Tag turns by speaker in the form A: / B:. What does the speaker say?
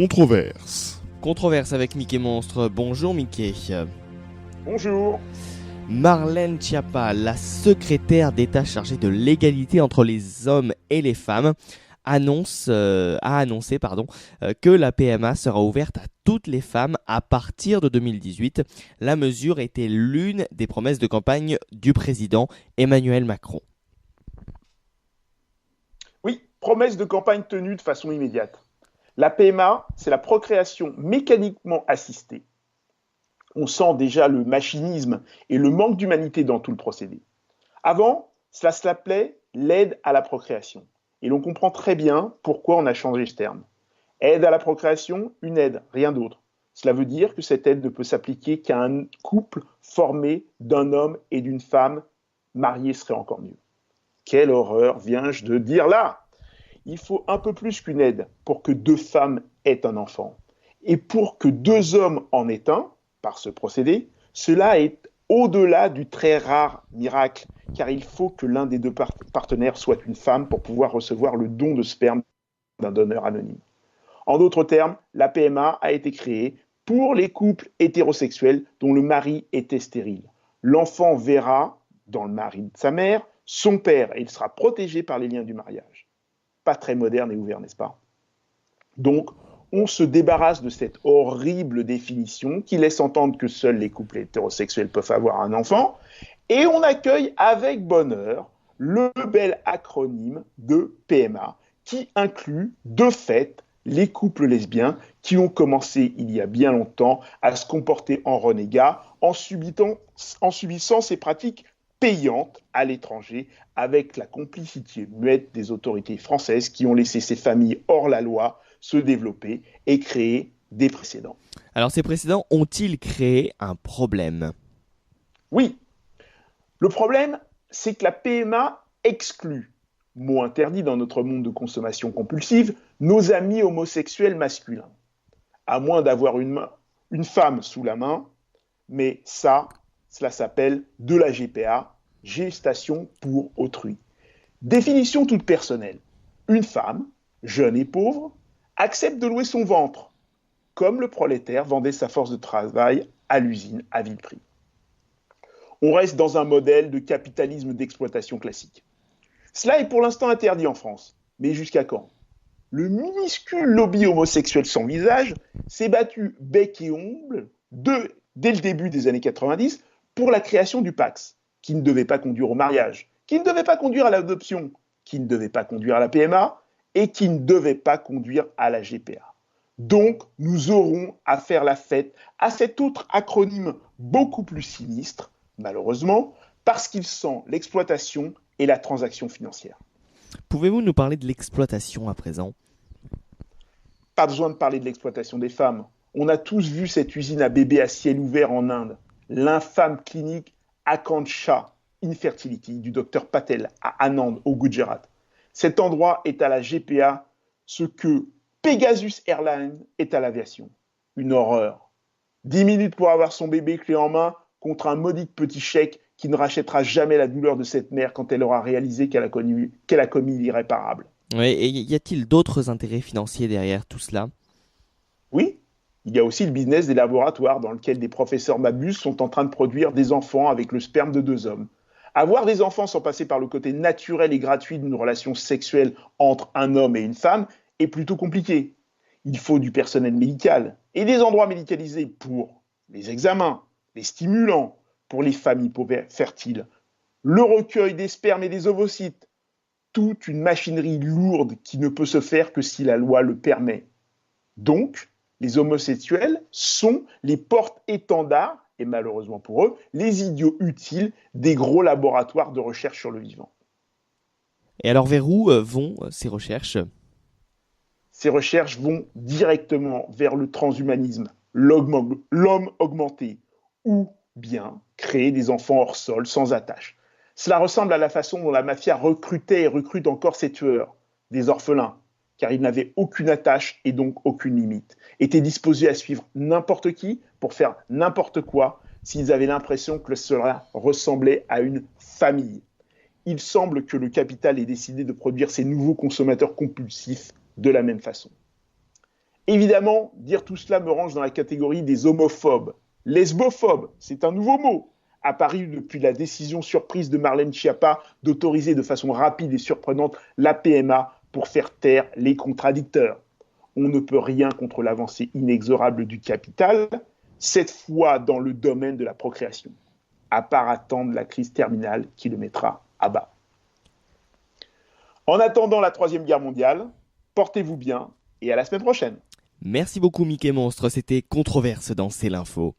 A: Controverse.
B: Controverse avec Mickey Monstre. Bonjour Mickey.
C: Bonjour.
B: Marlène Schiappa, la secrétaire d'État chargée de l'égalité entre les hommes et les femmes, a annoncé que la PMA sera ouverte à toutes les femmes à partir de 2018. La mesure était l'une des promesses de campagne du président Emmanuel Macron.
C: Oui, promesse de campagne tenue de façon immédiate. La PMA, c'est la procréation mécaniquement assistée. On sent déjà le machinisme et le manque d'humanité dans tout le procédé. Avant, cela s'appelait l'aide à la procréation. Et l'on comprend très bien pourquoi on a changé ce terme. Aide à la procréation, une aide, rien d'autre. Cela veut dire que cette aide ne peut s'appliquer qu'à un couple formé d'un homme et d'une femme. Mariés serait encore mieux. Quelle horreur viens-je de dire là ? Il faut un peu plus qu'une aide pour que deux femmes aient un enfant. Et pour que deux hommes en aient un, par ce procédé, cela est au-delà du très rare miracle, car il faut que l'un des deux partenaires soit une femme pour pouvoir recevoir le don de sperme d'un donneur anonyme. En d'autres termes, la PMA a été créée pour les couples hétérosexuels dont le mari était stérile. L'enfant verra, dans le mari de sa mère, son père et il sera protégé par les liens du mariage. Pas très moderne et ouvert, n'est-ce pas ? Donc, on se débarrasse de cette horrible définition qui laisse entendre que seuls les couples hétérosexuels peuvent avoir un enfant, et on accueille avec bonheur le bel acronyme de PMA, qui inclut de fait les couples lesbiens qui ont commencé il y a bien longtemps à se comporter en renégats en subissant ces pratiques payantes à l'étranger avec la complicité muette des autorités françaises qui ont laissé ces familles hors la loi se développer et créer des précédents.
B: Alors ces précédents ont-ils créé un problème ?
C: Oui. Le problème, c'est que la PMA exclut, mot interdit dans notre monde de consommation compulsive, nos amis homosexuels masculins. À moins d'avoir une femme sous la main, mais cela s'appelle de la GPA, gestation pour autrui. Définition toute personnelle. Une femme, jeune et pauvre, accepte de louer son ventre, comme le prolétaire vendait sa force de travail à l'usine à vil prix. On reste dans un modèle de capitalisme d'exploitation classique. Cela est pour l'instant interdit en France, mais jusqu'à quand ? Le minuscule lobby homosexuel sans visage s'est battu bec et ongle dès le début des années 90 pour la création du PACS, qui ne devait pas conduire au mariage, qui ne devait pas conduire à l'adoption, qui ne devait pas conduire à la PMA, et qui ne devait pas conduire à la GPA. Donc, nous aurons à faire la fête à cet autre acronyme beaucoup plus sinistre, malheureusement, parce qu'il sent l'exploitation et la transaction financière.
B: Pouvez-vous nous parler de l'exploitation à présent ?
C: Pas besoin de parler de l'exploitation des femmes. On a tous vu cette usine à bébés à ciel ouvert en Inde, l'infâme clinique Akanksha Infertility du docteur Patel à Anand, au Gujarat. Cet endroit est à la GPA ce que Pegasus Airlines est à l'aviation. Une horreur. 10 minutes pour avoir son bébé clé en main contre un modique petit chèque qui ne rachètera jamais la douleur de cette mère quand elle aura réalisé qu'elle a commis l'irréparable.
B: Oui, et y a-t-il d'autres intérêts financiers derrière tout cela ?
C: Oui, il y a aussi le business des laboratoires dans lequel des professeurs m'abusent sont en train de produire des enfants avec le sperme de deux hommes. Avoir des enfants sans passer par le côté naturel et gratuit d'une relation sexuelle entre un homme et une femme est plutôt compliqué. Il faut du personnel médical et des endroits médicalisés pour les examens, les stimulants, pour les familles fertiles, le recueil des spermes et des ovocytes, toute une machinerie lourde qui ne peut se faire que si la loi le permet. Donc, les homosexuels sont les porte-étendards, et malheureusement pour eux, les idiots utiles des gros laboratoires de recherche sur le vivant.
B: Et alors vers où vont ces recherches ?
C: Ces recherches vont directement vers le transhumanisme, l'homme augmenté, ou bien créer des enfants hors sol, sans attache. Cela ressemble à la façon dont la mafia recrutait et recrute encore ses tueurs, des orphelins, car ils n'avaient aucune attache et donc aucune limite, étaient disposés à suivre n'importe qui pour faire n'importe quoi s'ils avaient l'impression que cela ressemblait à une famille. Il semble que le capital ait décidé de produire ces nouveaux consommateurs compulsifs de la même façon. Évidemment, dire tout cela me range dans la catégorie des homophobes. Lesbophobes, c'est un nouveau mot, apparu depuis la décision surprise de Marlène Schiappa d'autoriser de façon rapide et surprenante la PMA pour faire taire les contradicteurs. On ne peut rien contre l'avancée inexorable du capital, cette fois dans le domaine de la procréation, à part attendre la crise terminale qui le mettra à bas. En attendant la Troisième Guerre mondiale, portez-vous bien et à la semaine prochaine.
B: Merci beaucoup Mickey Monstre, c'était Controverse dans C'est l'info.